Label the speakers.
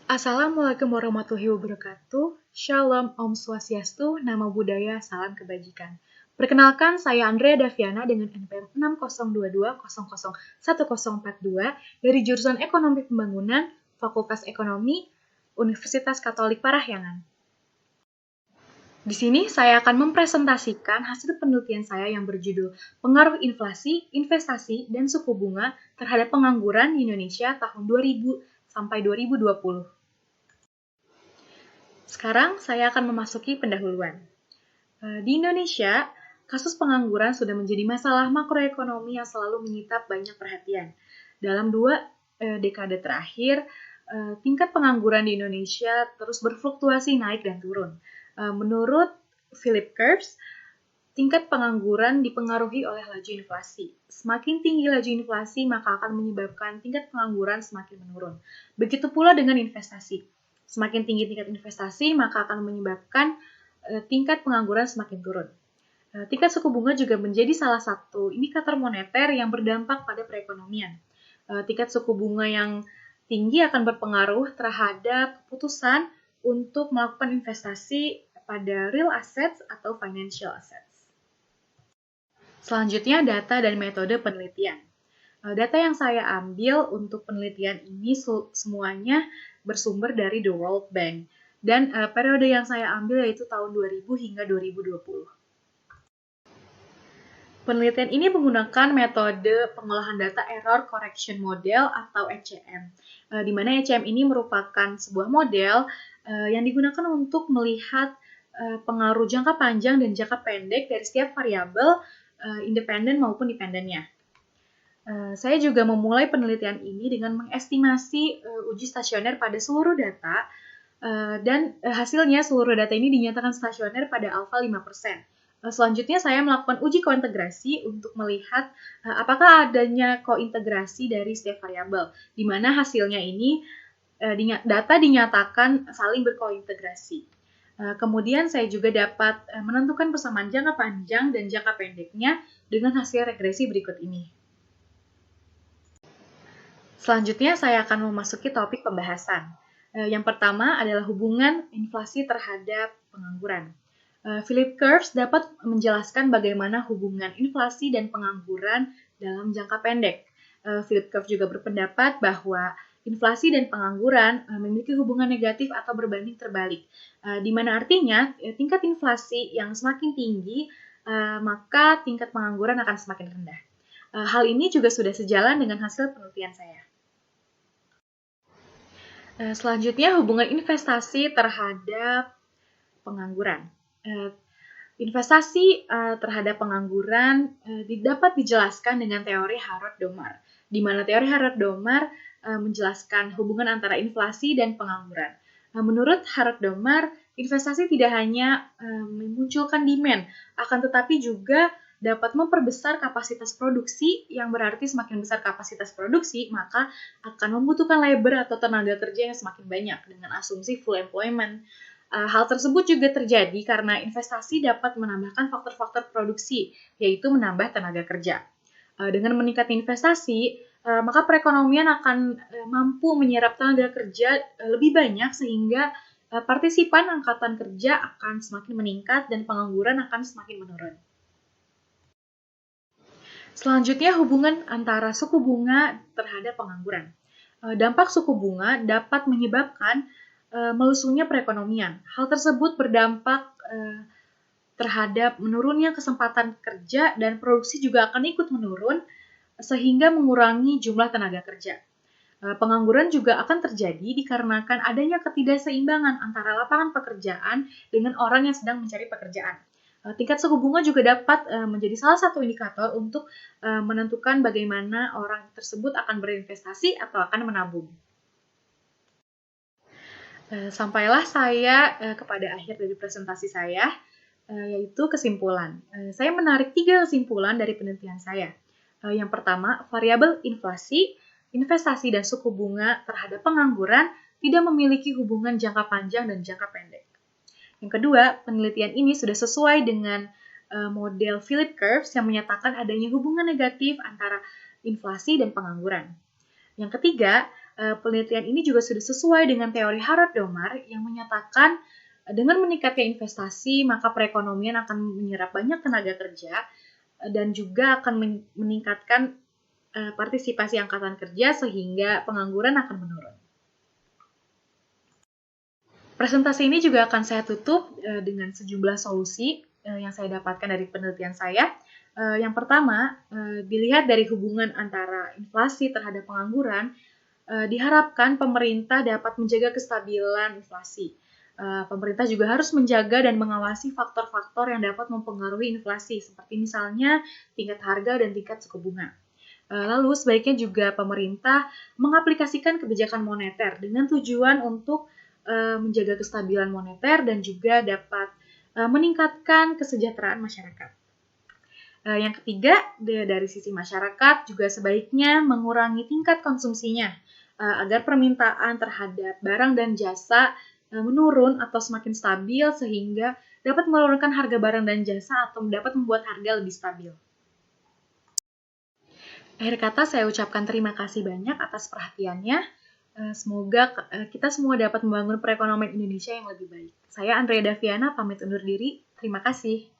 Speaker 1: Assalamualaikum warahmatullahi wabarakatuh. Shalom, Om Swastiastu, Namo Buddhaya, Salam Kebajikan. Perkenalkan, saya Andrea Daviana dengan NPM 6022001042 dari jurusan Ekonomi Pembangunan, Fakultas Ekonomi, Universitas Katolik Parahyangan. Di sini saya akan mempresentasikan hasil penelitian saya yang berjudul Pengaruh Inflasi, Investasi, dan Suku Bunga terhadap Pengangguran di Indonesia tahun 2000 sampai 2020. Sekarang saya akan memasuki pendahuluan. Di Indonesia, kasus pengangguran sudah menjadi masalah makroekonomi yang selalu menyita banyak perhatian. Dalam 2 dekade terakhir, tingkat pengangguran di Indonesia terus berfluktuasi naik dan turun. Menurut Philip Curves, tingkat pengangguran dipengaruhi oleh laju inflasi. Semakin tinggi laju inflasi, maka akan menyebabkan tingkat pengangguran semakin menurun. Begitu pula dengan investasi. Semakin tinggi tingkat investasi, maka akan menyebabkan tingkat pengangguran semakin turun. Tingkat suku bunga juga menjadi salah satu indikator moneter yang berdampak pada perekonomian. Tingkat suku bunga yang tinggi akan berpengaruh terhadap keputusan untuk melakukan investasi pada real assets atau financial assets. Selanjutnya, data dan metode penelitian. Data yang saya ambil untuk penelitian ini semuanya bersumber dari The World Bank. Dan periode yang saya ambil yaitu tahun 2000 hingga 2020. Penelitian ini menggunakan metode pengolahan data Error Correction Model atau ECM, di mana ECM ini merupakan sebuah model yang digunakan untuk melihat pengaruh jangka panjang dan jangka pendek dari setiap variabel independen maupun dependennya. Saya juga memulai penelitian ini dengan mengestimasi uji stasioner pada seluruh data dan hasilnya seluruh data ini dinyatakan stasioner pada alfa 5%. Selanjutnya saya melakukan uji kointegrasi untuk melihat apakah adanya kointegrasi dari setiap variabel, di mana hasilnya ini data dinyatakan saling berkointegrasi. Kemudian saya juga dapat menentukan persamaan jangka panjang dan jangka pendeknya dengan hasil regresi berikut ini. Selanjutnya saya akan memasuki topik pembahasan. Yang pertama adalah hubungan inflasi terhadap pengangguran. Philip Curves dapat menjelaskan bagaimana hubungan inflasi dan pengangguran dalam jangka pendek. Philip Curves juga berpendapat bahwa inflasi dan pengangguran memiliki hubungan negatif atau berbanding terbalik, di mana artinya tingkat inflasi yang semakin tinggi, maka tingkat pengangguran akan semakin rendah. Hal ini juga sudah sejalan dengan hasil penelitian saya. Selanjutnya, hubungan investasi terhadap pengangguran. Investasi terhadap pengangguran dapat dijelaskan dengan teori Harrod-Domar, di mana teori Harrod-Domar menjelaskan hubungan antara inflasi dan pengangguran. Menurut Harrod-Domar, investasi tidak hanya memunculkan demand, akan tetapi juga dapat memperbesar kapasitas produksi, yang berarti semakin besar kapasitas produksi, maka akan membutuhkan labor atau tenaga kerja yang semakin banyak dengan asumsi full employment. Hal tersebut juga terjadi karena investasi dapat menambahkan faktor-faktor produksi, yaitu menambah tenaga kerja. Dengan meningkatnya investasi, maka perekonomian akan mampu menyerap tenaga kerja lebih banyak sehingga partisipan angkatan kerja akan semakin meningkat dan pengangguran akan semakin menurun. Selanjutnya, hubungan antara suku bunga terhadap pengangguran. Dampak suku bunga dapat menyebabkan melusunya perekonomian. Hal tersebut berdampak terhadap menurunnya kesempatan kerja dan produksi juga akan ikut menurun sehingga mengurangi jumlah tenaga kerja. Pengangguran juga akan terjadi dikarenakan adanya ketidakseimbangan antara lapangan pekerjaan dengan orang yang sedang mencari pekerjaan. Tingkat suku bunga juga dapat menjadi salah satu indikator untuk menentukan bagaimana orang tersebut akan berinvestasi atau akan menabung. Sampailah saya kepada akhir dari presentasi saya, yaitu kesimpulan. Saya menarik 3 kesimpulan dari penelitian saya. Yang pertama, variabel inflasi, investasi, dan suku bunga terhadap pengangguran tidak memiliki hubungan jangka panjang dan jangka pendek. Yang kedua, penelitian ini sudah sesuai dengan model Philip Curves yang menyatakan adanya hubungan negatif antara inflasi dan pengangguran. Yang ketiga, Penelitian ini juga sudah sesuai dengan teori Harrod-Domar yang menyatakan dengan meningkatnya investasi, maka perekonomian akan menyerap banyak tenaga kerja dan juga akan meningkatkan partisipasi angkatan kerja sehingga pengangguran akan menurun. Presentasi ini juga akan saya tutup dengan sejumlah solusi yang saya dapatkan dari penelitian saya. Yang pertama, dilihat dari hubungan antara inflasi terhadap pengangguran, diharapkan pemerintah dapat menjaga kestabilan inflasi. Pemerintah juga harus menjaga dan mengawasi faktor-faktor yang dapat mempengaruhi inflasi, seperti misalnya tingkat harga dan tingkat suku bunga. Lalu sebaiknya juga pemerintah mengaplikasikan kebijakan moneter dengan tujuan untuk menjaga kestabilan moneter dan juga dapat meningkatkan kesejahteraan masyarakat. Yang ketiga, dari sisi masyarakat juga sebaiknya mengurangi tingkat konsumsinya agar permintaan terhadap barang dan jasa menurun atau semakin stabil sehingga dapat menurunkan harga barang dan jasa atau dapat membuat harga lebih stabil. Akhir kata saya ucapkan terima kasih banyak atas perhatiannya. Semoga kita semua dapat membangun perekonomian Indonesia yang lebih baik. Saya Andrea Daviana, pamit undur diri. Terima kasih.